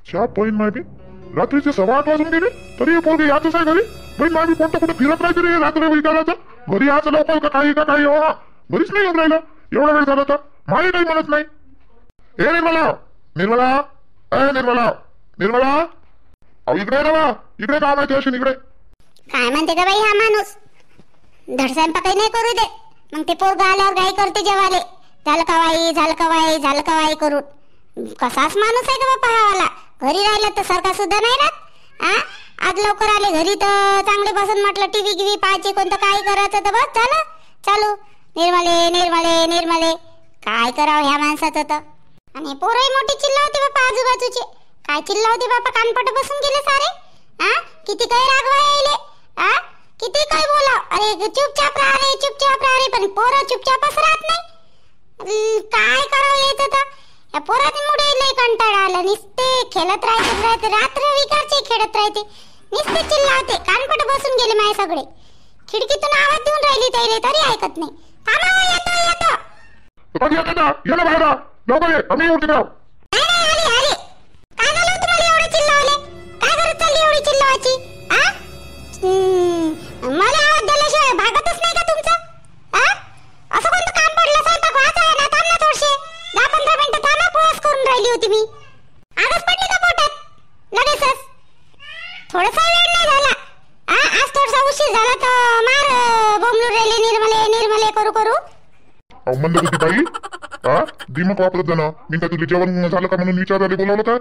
च्या बहीण मायबी रात्रीचे 8:15 वाजून गेले तरी हे पोरगे यातच आहे घरी. बहीण मायबी कोणतं कुठं फिरत राहते रे रात्र विकायला. घरी याचं लवकर का काही हो घरीच नाही येऊन राहिलं. एवढा वेळ झाला तर माही काही म्हणत नाही. ए निर्मला निर्मला ए निर्मला निर्मला अहो इकडे ना इकडे काम आहे अशी इकडे. काय म्हणते का बाई हा माणूस धड स्वयंपाक नाही करू दे. मग ते पोरग आल्यावर गाई करते जेवाले. झालं कवाई करून कसाच माणूस आहे का बापा हा वाला. घरी राहिला तर सारखा सुद्धा नाही राहत. आज लवकर आले घरी तर चांगले बसून म्हटलं टीव्ही गिव्ही पाहायची कोणतं काय करायचं तर बस झालं चालू निर्मले निर्मले निर्मले. काय करावं ह्या माणसाचं तर. आणि पोरही मोठी चिल्ला होती बापा आजूबाजूचे. काय चिल्ला होती बापा कानपट बसून गेले सारे. किती काही रागवा येले किती काही बोला. अरे चुपचाप राहा रे पण पोरं चुपचापच राहत नाही. काय करावं यायचं तर या पोरांमुळे लय कंटाळा आला. नुसते खेळत राहते रात्र विकारचे खेळत राहते. नुसते चिल्लावते कानपट बसून गेले माझे सगळे. खिडकीतून आवाज देऊन राहिली त्याला तरी ऐकत नाही. थांबा येतो कधी येते ना ये ना बाहेर लवकर ये आम्ही उठते राव. आले काय झालं तुम्हाला एवढे चिल्लावले. काय करत चालली एवढी चिल्लावाची. मला आवाज दिल्याशिवाय भागतच नाही का तुमचं. असं कोणतं काम पडलं स्वयंपाक व्हायचा आहे ना. थांब ना थोडसे 10-15 मिनिटं थांबा. पोळस करून राहिली होती मी. आगच पडली का पोटात लगेचच. थोडासा वेळ नाही झाला. आज थोडासा उशीर झाला तर मार बोंबलू राहिले निर्मले करू. अहो मंद होती बाई दिमाग वापरत जाणं. मी काय तुला जेवण झालं का म्हणून विचारायला बोलावलं काय.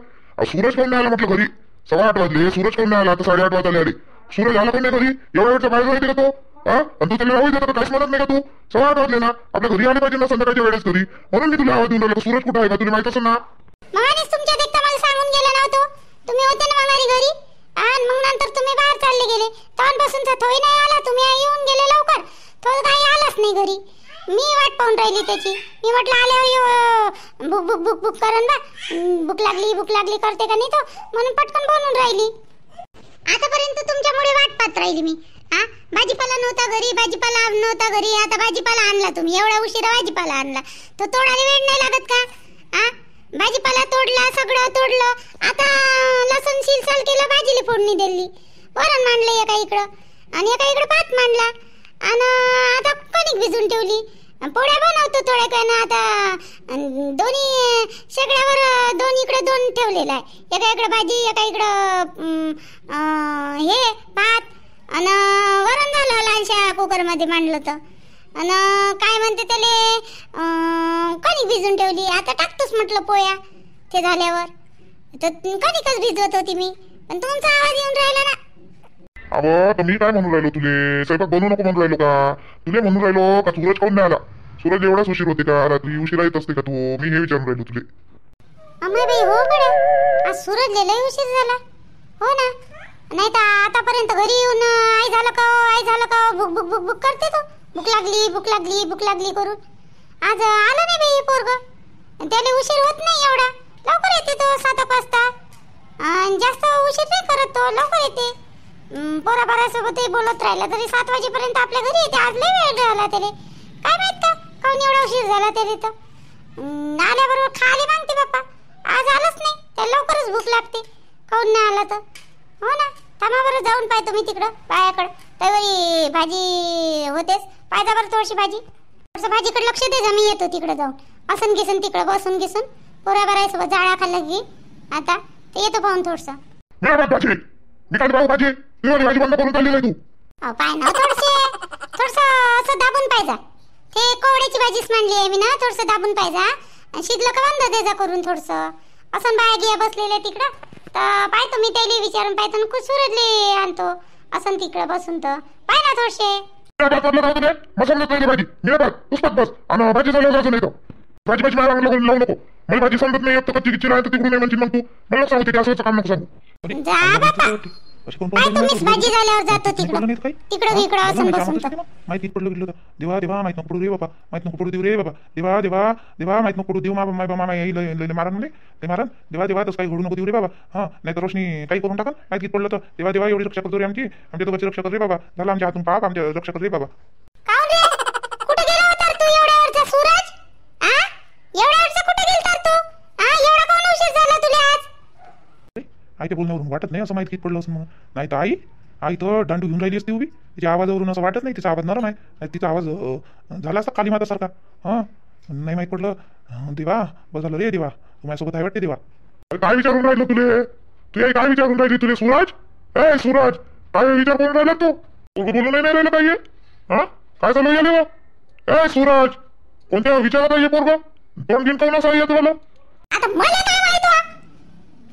सूरज काऊन नाही आला म्हटलं घरी. 8:15 वाजले सूरज काऊन नाही आला. आता 8:30 वाजले आले. सूरज आला पण नाही घरी. एवढ्या वेळचा बाहेर राहते का तो. आणि तू त्याला आवाज देतो काहीच म्हणत नाही का तू. 8:15 वाजले ना आपल्या घरी आले पाहिजे ना संध्याकाळच्या वेळेस घरी. म्हणून मी तुला आवाज देऊन राहिला. सूरज कुठं आहे का तुला माहित असेल ना. मगानेच तुमच्या देखता मला सांगून गेला नव्हतो. तुम्ही होते ना माघारी घरी. आणि मग नंतर तुम्ही बाहेर चालले गेले. तेव्हापासून थोई नाही आला. तुम्ही येऊन गेले लवकर. तो काही आलाच नाही घरी. मी वाट पाहून राहिली त्याची. मी म्हटलं आल्यावर बुक करण बा. भूक लागली करते का नाही तो म्हणून पटकन बोलून राहिली. आतापर्यंत तुमच्यामुळे वाट पाहत राहिली मी. भाजीपाला नव्हता घरी. आता भाजीपाला आणला तुम्ही. एवढा उशिरा भाजीपाला आणला तो तोडायला वेळ नाही लागत का. भाजीपाला तोडला सगळं तोडलं. आता लसूण शिलसाल केलं. भाजीला फोडणी दिली. वरण मांडलं एका इकडं आणि एका इकडं भात मांडला. आणि आता कणिक भिजून ठेवली. पोळ्या बनवतो थोड्या काय ना. आता दोन्ही शेगड्यावर दोन ठेवलेला आहे. एका इकडं भाजी एका इकडं हे भात आणि वरण झालं लहानशा कुकरमध्ये मांडलं तर. आणि काय म्हणते त्याले कणिक भिजून ठेवली. आता टाकतोच म्हटलं पोळ्या ते झाल्यावर. तर कणिकच भिजवत होती मी पण तुमचा आवाज येऊन राहिला ना. अहो तर मी काय म्हणून राहिलो तुले. स्वयंपाक बनवू नको म्हणून राहिलो का. तुले म्हणून राहिलो का सूरज काऊन नाही आला. सूरज एवढाच उशीर होते का रात्री. उशिरा येत असते का तू. मी हे विचारून राहिलो तुले. अमाबाई हो गड्या आज सूरज लय उशीर झाला. हो ना. नाही तर आतापर्यंत घरी येऊन आई झालं का भूक करते तो. भूक लागली करून. आज आला नाही बाई पोरग. त्याला उशीर होत नाही एवढा. लवकर येते तो 7 वाजता. जास्त उशीर नाही करत तो. लवकर येते. पोराबारासोबतही बोलत राहिला तरी 7 वाजेपर्यंत आपल्या घरी येते. आज लय वेळ झाला त्याला. काय माहित का काऊन एवढा उशीर झाला त्याला. तर आल्याबरोबर खाली मागते बाप्पा. आज आलंच नाही. त्याला लवकरच भूक लागते. काऊन नाही आला तर. हो ना. थांबा बरं जाऊन पाहतो मी तिकडं पायाकडं. त्यावेळी भाजी होतेच. पाहिजा बरं थोडीशी भाजी. थोडंसं भाजीकडे लक्ष दे जा. मी येतो तिकडे जाऊन. असं घेसून तिकडं बसून घेसून पोराबारासोबत जाळा खाल्लं की आता ते येतो पाहून थोडंसं. मी काय भाऊ भाजी भाजी बंद करून चालली नाही तू. पाय ना थोडस असं दाबून पाहिजा. ते कोवड्याची भाजीच मांडली आहे मी ना. थोडस दाबून पाहिजा. शिजलं का बंद दे जा करून थोडस. असं बाया गिया बसलेले तिकडं तर पाहतो मी त्याला विचारून पाहतो ना. सूरजले आणतो असं तिकडं बसून तर पाय ना थोडसे. भाजी पुस्तक बस आणि भाजी झाल्यावर नाही तो. भाजी मला लावू नको. मला भाजी समजत नाही. कच्ची किच्ची नाही तर तिकडून नाही म्हणते. मग तू मला सांगते असं काम नको सांगू. जा बाबा. तुम्हीच भाजी झाल्यावर जातो तिकडं असं बसून तर. माहिती पडलं गेलो देवा माहित नको पडू रे बाबा. माहित नको पडू देऊ रे बाबा. देवा माहित नको पडू देऊ. मामा येईल मारण ते मारण. देवा तसं काही घडू नको देऊ रे बाबा. नाही तर रोशनी काही करून टाका. माहिती पडलं तर देवा एवढी रक्षा करतो रे आमची. आमच्या दोघांची रक्षा कर रे बाबा. झालं आमच्या हातून पाप. आमच्या रक्षा कर रे बाबा. कुठे गेला होता तू एवढ्यावरचा सूरज. एवढ्यावरचा कुठे गेलता तू. एवढा कोण उशीर झाला तुला आज. आईच्या बोलण्यावरून वाटत नाही असं माहिती किती पडलं असं म्हणून. नाही तर आई तर दांडू घेऊन राहिली असती उभी. तिच्या आवाजावरून असं वाटत नाही. तिचा आवाज नरम आहे. नाही तिचा आवाज झाला असता काली मातासारखा. हां नाही माहीत पडलं. देवा बस झालं रे देवा, तू माझ्यासोबत आहे वाटते देवा. काय विचारून राहिलो तुले? तू काय विचारून राहिली तुले? सूरज, ए सूरज, काय विचार करून राहिला तू? बोलू नाही राहिलं काही? हा काय चालू आहे? ए सूरज, कोणत्या विचारात आहे पोरग? तोंड घेऊन काऊन असं येत मला? आता मला काय माहित हो?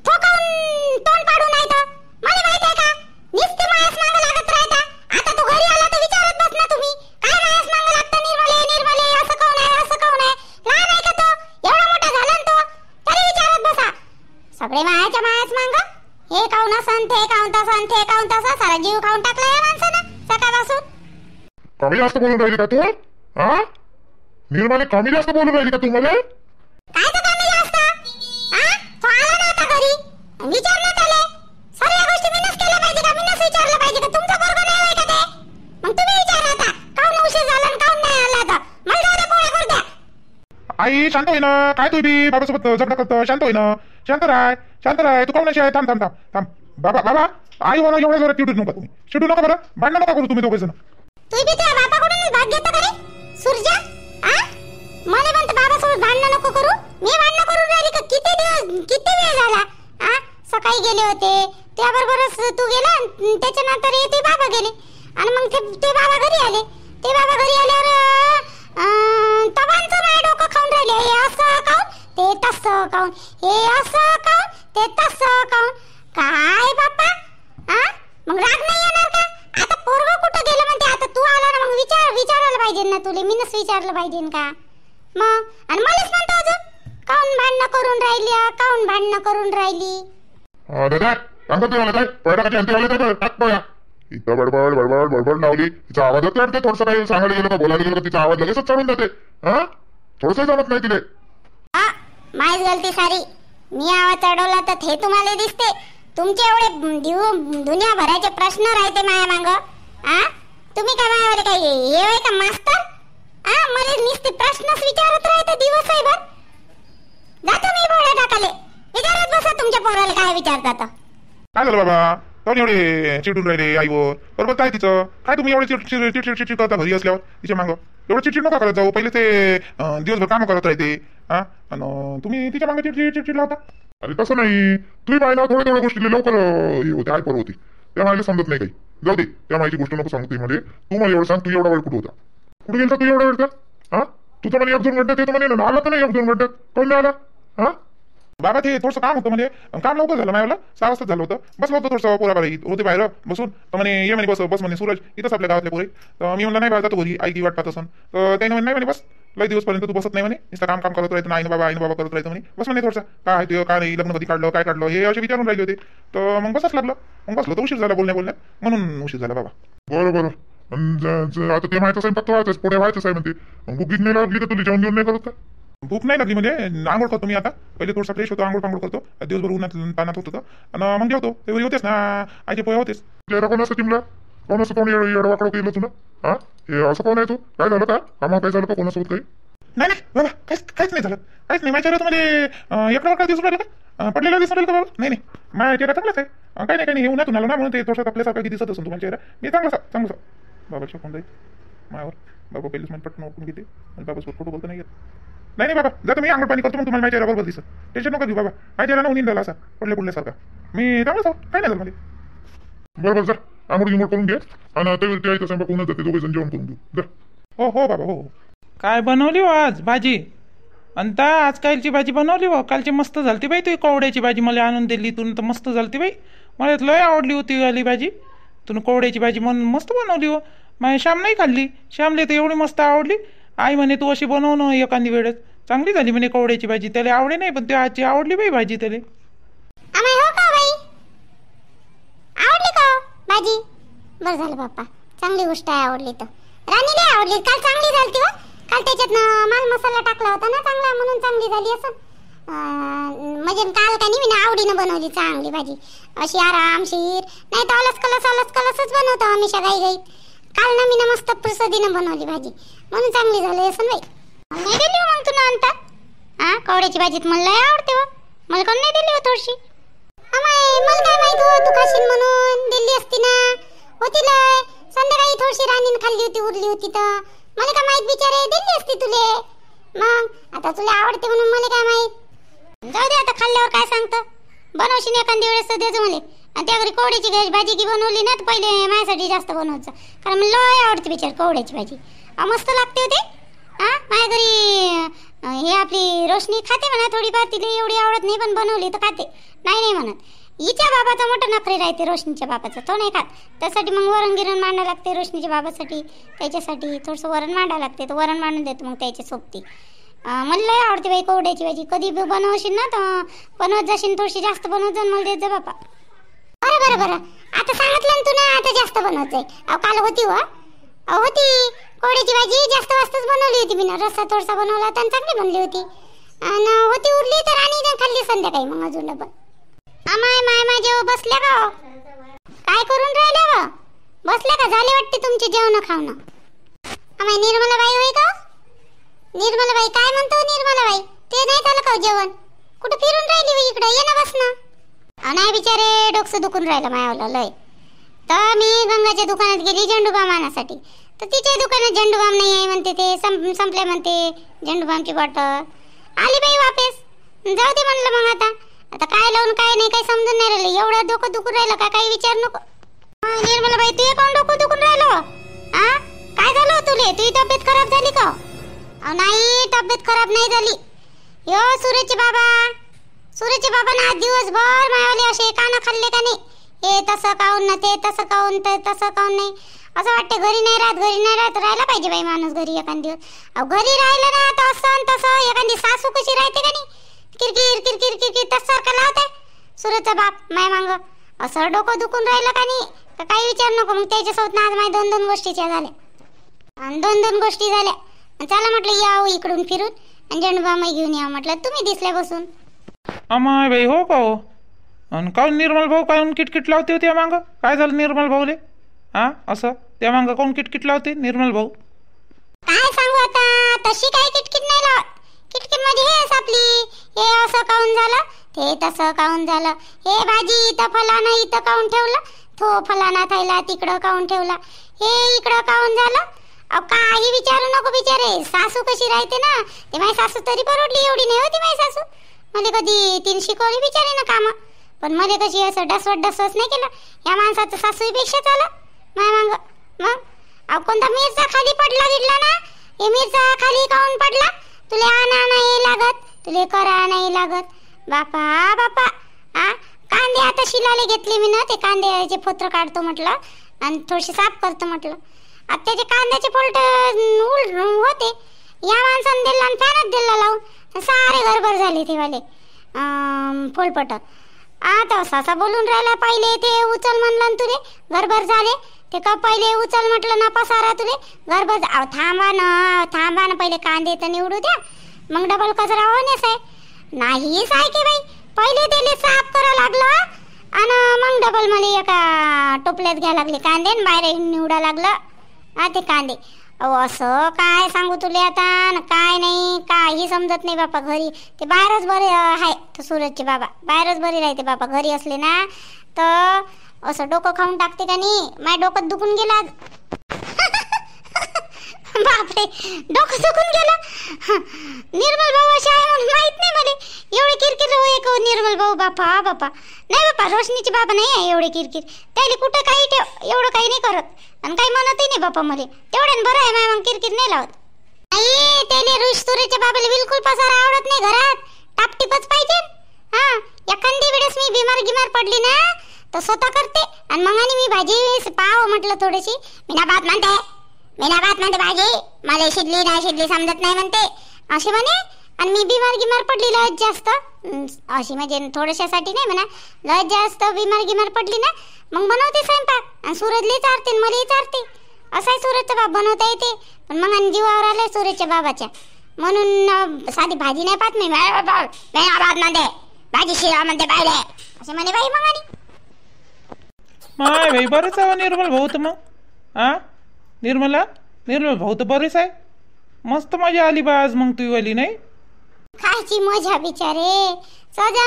ठोकावून तोंड पाडू नाही तर मला माहित आहे का? नुसते मायास मागं लागत राहता. आता तू घरी आला तर विचारत बस ना तुम्ही, काय मायास मागं लागतं? निर्मले असं कोण आहे, असं कोण आहे? लहान आहे का तो? एवढा मोठा झाला ना तो, तरी विचारत बसा. सगळे मायाच्या मायास मागं हे काऊन असं, ते काऊन तसं, ते काऊन तसं, सारा जीव खाऊन टाकला या माणसानं सकाळपासून. कमी जास्त बोलून राहिली का तू? हा निर्मले, कमी जास्त बोलून राहिली का तू मला? काय तर कमी जास्त? हा तो आला ना आता घरी, विचारण्यात आले. सर्व गोष्टी मीनच केल्या पाहिजे का? मीनच विचारलं पाहिजे का? तुमचं पोरगं नाही होय का ते? मग तुम्ही विचारा आता, काऊन उशीर झाला आणि काऊन नाही आला आता? मला जाऊ दे, पोळ्या करू द्या. आई शांत होई ना, काय तू बी बाबासोबत झगडा करतो? शांत होई ना, शांत राय. तू काऊन अशी आहे? थांब बाबा आई म्हणा, एवढ्या जोरात चिडू नका तुम्ही. चिडू नका बरं, भांडण नका करू तुम्ही दोघे जण. तू बी तुझ्या बापाकडूनच भाग घेतो का रे सुरजा? हा मला म्हणतो बाबासोबत भांडणं नको करू. मी भांडणं करून राहिली का? किती वेळ झाला? हा सकाळी गेले होते त्याबरोबरच तू गेला, त्याच्यानंतर ते बाबा गेले आणि मग ते बाबा घरी आले. ते बाबा घरी आल्यावर तबांचं माझ्या डोकं खाऊन राहिले. हे असं काऊन, ते तसं काऊन, हे असं काऊन, ते तसं काऊन. काय बाप्पा, हा मग राग नाही येणार का? आता पोरगं कुठं गेलं म्हणते? आता तू आला ना, मग विचारायला पाहिजे ना तुले. मीनच विचारलं पाहिजे का मग? आणि मलाच म्हणतो अजून काऊन भांडणं करून राहिली, काऊन भांडणं करून राहिली. दादा सांगतो तुम्हाला काय पळटा कधी अंते वाले टाक पळा. इथं बडबड लावली. तिचा आवाज चढते. थोडंसं काही सांगायला गेलं का, बोलायला गेलं का तिचा आवाज लगेचच चढून जाते. हा थोडंसं जमत नाही तिले. हा माझीच गलती सारी. मी आवाज चढवला तर हे तुम्हाला दिसते. तुमचे एवढे दुनिया भरायचे प्रश्न राहते माया मांग. हा तुम्ही काय मायावाले काय हे होय का मास्तर? हा मला नुसते प्रश्नच विचारत राहते दिवसभर. जातो मी पोळ्या टाकाले. विचारत बसा तुमच्या पोराला काय विचारतात. काय झालं बाबा? कोण एवढे चिडून राहिले आईवर? बरोबर काय तिचं? काय तुम्ही एवढे चिडचिड करता घरी असल्यावर तिच्या मागं? एवढं चिडचिड नका करत जाऊ. पहिले ते दिवसभर कामं करत राहते. हा आणि तुम्ही तिच्या मागं चिडचिड लावता. अरे तसं नाही, तुम्ही पाहिला थोड्या गोष्टी लवकर हे होते, हायपर होती. त्या मायला समजत नाही काही. जाऊ दे, त्या माहिती गोष्ट नको सांगते. म्हणजे तू मला एवढं सांग, तू एवढा वेळ कुठं होता? कुठे गेलता तू एवढा वेळ का? हा तू तर मला 1-2 घंटे, ते तर म्हणे आला तर नाही 1-2 घंट्यात. कोण नाही आला? हा बाबा ते थोडंसं काम होतं, म्हणजे काम लवकर झालं माझ्याला. 6 वाजता झालं होतं. बसलं होतं थोडंसं पोराबाई होते बाहेर बसून. तर म्हणे ये म्हणे बस म्हणे सूरज इथंच आपल्या गावातल्या पोरे. तर मी म्हणलं नाही बाबा, जातो घरी, आई की वाट पाहत असन. तर त्याने म्हणे नाही म्हणे बस लई दिवसपर्यंत तू बसत नाही म्हणे, नुसतं काम करत राहतं. आई बाबा करत राहतं म्हणे. बस म्हणे थोडंसं काय आहे ते, काय नाही, लग्न कधी काढलं, काय काढलं, हे असे विचारून राहिले होते. तर मग बसच लागलं. मग बसलो तर उशीर झाला बोलण्यात, म्हणून उशीर झाला बाबा. बरं आता ते माहिती असेल फक्त व्हायचंच, पुढे व्हायचंच आहे म्हणते. भूक नाही लागली तर तुला जेवण घेऊन नाही करत का? भूक नाही लागली म्हणजे आंघोळ करतो मी आता. पहिले थोडंसं फ्रेश होतो, आंघोळ करतो. दिवसभर उन्हात तानात होतं आणि मग जेवतो. ते होतेच ना, आईचे पोहे होतेच. चेहरा कोण असं चिमला? कोण असं कोण येडवाकडं केलं तुला? हा हे असं कोण आहे तू? काय झालं का? कामा काय झालं का कोणासोबत काही? नाही बाबा, काहीच नाही झालं. काहीच नाही. माझ्या चेहऱ्यामध्ये एकडा दिसून राहिलं का? पडलेला दिसून राहिलं का बाबा? नाही माझ्या चेहरा चांगलाच आहे. काही नाही हे उन्हातून आलो ना, म्हणून ते थोडंसं आपल्यासारखं दिसत असून तुम्हाला चेहरा. मी चांगला बाबा कोण जाईल माझ्यावर. बाबा पहिलेच मला पटकन ओळखून घेते आणि बाबासोबत फोटो बोलता नाही येत. नाही बाबा, जातो मी आंघोळ पाणी करतो, मग तुम्हाला माझ्या चेहरा बरोबर दिसत. टेन्शन नका घेऊ बाबा. माझ्या चेहरा ना झाला असा पडल्यासारखा. मी चांगलाच आहो, काय नाही झालं मला. बरोबर सर, आंघोळ करून घे आणि ते आईचा स्वयंपाक होऊन जाते. दोघे जण जेवण करून घेऊ. हो बाबा हो. काय बनवली हो आज भाजी? अंता आज कालची भाजी बनवली हो. कालची मस्त झालती बाई. तू कवड्याची भाजी मला आणून दिली तू, तर मस्त झालती बाई. मला लय आवडली होती वाली भाजी. तू कवड्याची भाजी म्हणून मस्त बनवली हो. माझ्या श्याम नाही खाल्ली. श्यामले तर एवढी मस्त आवडली. आई म्हणे तू अशी बनव ना एखादी वेळेस. चांगली झाली म्हणे कवड्याची भाजी. त्याला आवडे नाही, पण ते आजची आवडली बाई भाजी त्याला. हो का बाई? आवडली का भाजी? बरं झालं बाप्पा, चांगली गोष्ट आहे. आवडली तर राणीला आवडली. काल चांगली झाली हो. काल त्याच्यात माल मसाला टाकला होता ना चांगला, म्हणून चांगली झाली असं. म्हणजे काल का नाही मी आवडीनं बनवली चांगली भाजी. अशी आरामशीर, नाही तर अलस बनवतो हमेशा गाई. काल ना मी मस्त प्रसादीनं बनवली भाजी, म्हणून चांगली झाली असं बाई. नाही दिली हो मग तुला आणता? कवड्याची भाजीत मला लय आवडते हो. मला कोण नाही दिली हो थोडीशी? मला होती उरली होती तर मला काय माहित, बिचारे दिली असती तुले. मग आता तुला आवडते म्हणून मला काय माहित. जाऊ दे आता, खाल्ल्यावर काय सांगतं. बनवशील एखादी वेळेस तर देजो मला. आणि त्या घरी कवड्याची भाजी की बनवली ना तर पहिले माझ्यासाठी जास्त बनवायचं, कारण मला लय आवडते बिचार कवड्याची भाजी. मस्त लागते होते. माझ्या घरी हे आपली रोशनी खाते म्हणा थोडीफार, तिला एवढी आवडत नाही पण बनवली तर खाते. नाही म्हणत. हिच्या बाबाचा मोठा नखरे राहते रोशनीच्या बाबाचा, तो नाही खात. त्यासाठी मग वरण गिरण मांडावं लागते रोशनीच्या बाबासाठी, त्याच्यासाठी थोडंसं वरण मांडावं लागते. तर वरण मांडून देतो मग त्याच्या सोबती. मला लय आवडते बाई कवड्याची भाजी. कधी बनवशील ना तर बनवत जाशील, थोडीशी जास्त बनवत जा, मला देत जा बापा. बरं आता सांगितलं ना तू ना, आता जास्त बनवत जाई. काल होती होती कवड्याची भाजी, जास्त वाजताच बनवली होती मी. रस्सा थोडासा बनवला होता आणि चांगली बनली होती. आणि होती उरली तर आणि खाल्ली संध्याकाळी मग अजून डबल. माय जेव बसल्या का? काय करून राहिल्या व? बसल्या का? झाले वाटते तुमचे जेवण खावणं. अमाय निर्मलाबाई होय का? निर्मलाबाई काय म्हणतो? निर्मलाबाई ते नाही झालं का जेवण? कुठं फिरून राहिली इकडं? ये ना बस ना. नाही बिचारे डोकं दुखून राहिलं मायावलं लय. तर मी गंगाच्या दुकानात गेली झेंडूबाम आणण्यासाठी. तर तिच्या दुकानात झेंडूबाम नाही आहे म्हणते, ते संपले म्हणते झेंडूबामची बॉटल. आली बाई वापस. जाऊ दे म्हणलं मग आता काय लावून काय नाही काही समजून नाही राहिलं. एवढं डोकं दुखून राहिलं का काही विचार नको. निर्मलाबाई तू कोण डोकं दुखून राहिलं? काय झालं तुले? तुझी तब्येत खराब झाली का? नाही तब्येत खराब नाही झाली. यो सूरजचे बाबा ना आज दिवसभर मायावाले असे काना खाल्ले का नाही, हे तसं काऊन ना ते तसं काऊन ते तसं काऊन नाही. असं वाटतं घरी नाही राहत राहायला पाहिजे बाई माणूस घरी एखाद दिवस. घरी राहिलं ना तर असं तसं. एखादी सासू कशी राहते का नाही, किरकिर तसं लावते. सूरजचा बाप माय मांग असं डोकं दुखून राहिलं का नाही तर काही विचार नको. मग त्याच्यासोबत आज माझ्या दोन गोष्टीच्या झाल्या. आणि दोन गोष्टी झाल्या. चला म्हटलं यावं इकडून फिरून आणि झेंडूबाम घेऊन यावं म्हटलं. तुम्ही दिसल्या बसून. अमाय बाई हो का हो? आणि काऊन निर्मल भाऊ काऊन किटकिट लावते होते मागं? काय झालं निर्मल भाऊले? असं त्या मागं काऊन किटकिट लावते निर्मल भाऊ? काय सांगू आता, तशी काही किटकिट नाही लावत. किटकिट म्हणजे हेच आपली, हे असं काऊन झालं, ते तसं काऊन झालं, हे भाजी इथं फलाना इथं काऊन ठेवला, तो फलाना थैला तिकडं काऊन ठेवला, हे इकडं काऊन झालं. काही विचारू नको बिचारे. सासू कशी राहते ना, ते माझी सासू तरी परवडली, एवढी नाही होती माझी सासू. मला कधी तीन शिकवली बिचारे ना कामं, पण मला कशी असं डसवत नाही केलं. या माणसाचं सासूपेक्षा झालं माय मांग. मग कोणता मिरचा खाली पडला गिडला ना, हे मिरचा खाली काऊन पडला, तुले आणा नाही लागत, तुले करा नाही लागत. बापा कांदे आता शिलाले घेतले मी ना, ते कांद्याचे फोत्र काढतो म्हटलं आणि थोडेसे साफ करतो म्हटलं. आता त्याचे कांद्याचे फोल्ट होते. या माणसाने दिला आणि फॅनच दिला लावून, सारे गडबड झाले ते वाले फोलपट. आता असा बोलून राहिला, पहिले ते उचल म्हणलं तुले गडबड झाले, ते का पहिले उचल म्हटलं ना पसारा तुले गडबड. थांबा ना पहिले कांदे तर निवडू द्या, मग डबल कचरा होण्यास आहे. नाहीच आहे की बाई, पहिले त्याला साफ करा लागलं आणि मग डबल मला एका टोपल्यात घ्या लागले कांदे आणि बाहेर निवडा लागलं ते कांदे. असं काय सांगू तुले आता, काय नाही काही समजत नाही बापा. घरी ते बाहेरच बरे आहे, सूरजचे बाबा बाहेरच बरे राहते बापा. घरी असले ना तर असं डोकं खाऊन टाकते का नाही. माझ्या डोकं दुखून गेला बापरे, डोकं दुखून गेलं. निर्मल भाऊ असे आहे म्हणून माहित नाही मला. एवढे किरकिर होय का निर्मल भाऊ? बापा नाही बापा, रोशनीचे बाबा नाही आहे एवढे किरकिर. त्याला कुठं काही ठेव, एवढं काही नाही करत आणि काही म्हणतही नाही बापा मला. तेवढ्यानं बरं आहे, मग किरकिर नाही लावत. नाही त्याला सूरजच्या बाबाला बिलकुल पसारा आवडत नाही घरात. टापटिपच पाहिजे. एखादी वेळेस मी बिमार पडली ना तर स्वतः करते आणि मग आणि मी भाजी पाव म्हटलं थोडीशी, मीना भात म्हणते भाजी मला शिदली नाही शिदली समजत नाही म्हणते अशी म्हणे. आणि मी बिमार पडली लय जास्त, अशी म्हणजे थोड्याशासाठी नाही म्हणा, लय जास्त बिमार पडली ना मग बनवते स्वयंपाक आणि सूरजले चारते मलाही चारते. असं आहे सूरजचा बाप, बनवता येते. पण मग आणि जीवावर आलाय सूरजच्या बाबाच्या म्हणून साधी भाजी नाही पाहत मी. भात म्हणते भाजी शिळा म्हणते बायले असे म्हणे बाई. मग आणि माय बाई बरेच आहे निर्मल भाऊ तर मग. निर्मल भाऊ तर बरेच आहे. मस्त मजा आली बा आज मग तू आली नाही. खायची मजा बिचारे. सजा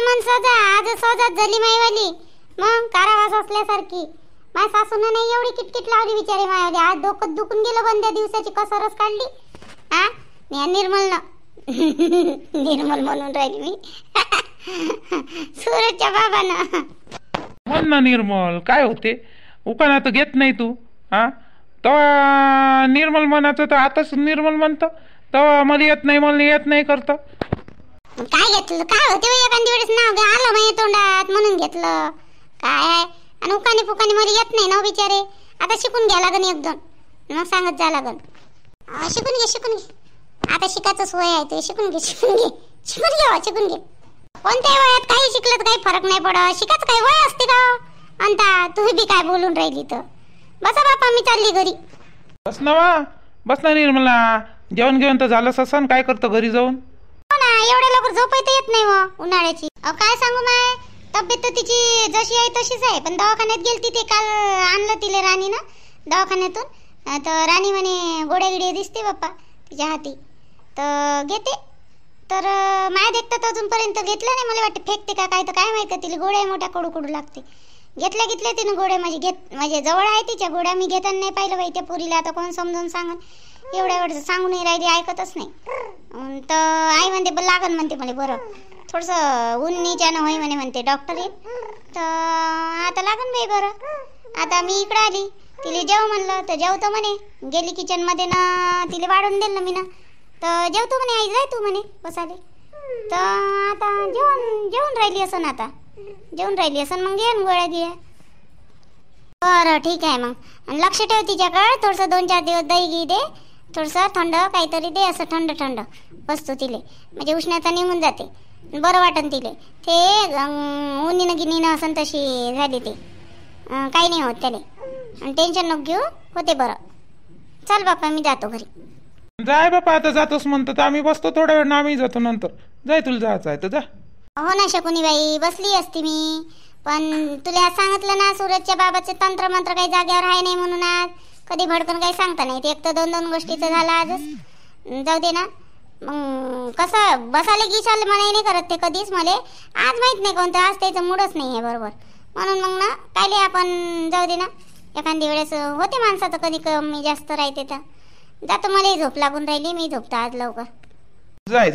आज सजाच झाली माईवाली. मग कारावास असल्यासारखी. माझ्या सासूनं नाही एवढी किटकिट लावली बिचारे मायावली. आज डोकं दुखून गेलं बंद्या दिवसाची कसरच काढली. हा मी निर्मलनं निर्मल म्हणून राहिली मी सूरजच्या बाबानं. म्हण ना निर्मल, काय होते उकाना तर घेत नाही तू. हा तेव्हा निर्मल म्हणायचं तर आताच निर्मल म्हणतं, तेव्हा मला येत नाही करतं. काय घेतलं काय होते एखादी वेळेस नाव आलं माझ्या तोंडात म्हणून घेतलं. काय आहे आणि उकानी फुकानी मला येत नाही ना बिचारे. आता शिकून घ्या लागन एक दोन, मग सांगत जा लागन. शिकून घे आता शिकायचं सोय आहे ते. शिकून घे. कोणत्याही वयात काही शिकलं तर काही फरक नाही पडत. शिकायचं काही वय असते का अंता? तू बी काय बोलून राहिली तर बसा बापा मी चालली घरी. बस ना निर्मला, जेवण घेऊन तर झालं ससन. काय करतं घरी जाऊन? हो ना, एवढ्या लवकर झोपायला येत नाही मग उन्हाळ्याची. काय सांगू माय, तब्येत तर तिची जशी आहे तशीच आहे. पण दवाखान्यात गेलती ते काल आणलं तिला राणीनं दवाखान्यातून. तर राणी म्हणे गोड्या गिड्या दिसते बाप्पा तिच्या हाती तर घेते. तर माय देखतात अजूनपर्यंत घेतलं नाही. मला वाटतं फेकते का काय तर काय माहिती. तिला गोड्या मोठ्या कडू लागते. घेतल्या तिनं गोड्या. माझ्या जवळ आहे तिच्या गोड्या. मी घेताना नाही पाहिलं बाई त्या पुरीला. आता कोण समजून सांगन. एवढ्या वेळ सांगून नाही राहिली, ऐकतच नाही. तर आई म्हणते लागन म्हणते मला बरं थोडंसं उन्नीच्यानं होई म्हणते डॉक्टर येईल. तर आता लागन बाई बरं. आता मी इकडं आली तिला जेव म्हणलं तर जेवतो म्हणे. गेली किचनमध्ये ना तिला वाढून दिलं मी ना. तर जेवतो म्हणे आई जाय तू म्हणे बसाले. तर आता जेवून राहिली असं ना. आता जेवून राहिली असं मग घेऊन गोळ्या घे. बरं ठीक आहे मग लक्ष ठेव तिच्याकडं. थोडंसं 2-4 दिवस दही घी दे, थोडंसं थंड काहीतरी दे. असं थंड बसतो तिले म्हणजे उष्णता निघून जाते. बरं वाटन तिले. ते उन्हीनं गिनीनं असं तशी झाली ते काही नाही होत त्याले. आणि टेन्शन नको घेऊ, होते बरं. चल बापा मी जातो घरी. जाय बापा आता जातोस म्हणतो तर आम्ही बसतो थोड्या वेळ ना, आम्ही जातो नंतर. जाय तुला जायचं आहे तर जा. हो ना शकुनी बाई, बसली असती मी. पण तुला आज सांगितलं ना सूरजच्या बाबाचे तंत्र मंत्र काही जागेवर आहे नाही म्हणून. आज कधी भडकन काही सांगता नाही. एक तर 2 गोष्टीचं झालं आजच. जाऊ दे ना मग. कसं बसायला गिशाल मनाई नाही करत ते कधीच. मला आज माहित नाही कोणतं आज त्याचं मूडच नाही आहे बरोबर. म्हणून मग ना कायले आपण जाऊ दे ना. एखादी वेळेस होते माणसाचं कधी कमी जास्त राहते. तर जातो, मलाही झोप लागून राहिली. मी झोपतो आज लवकर. जाय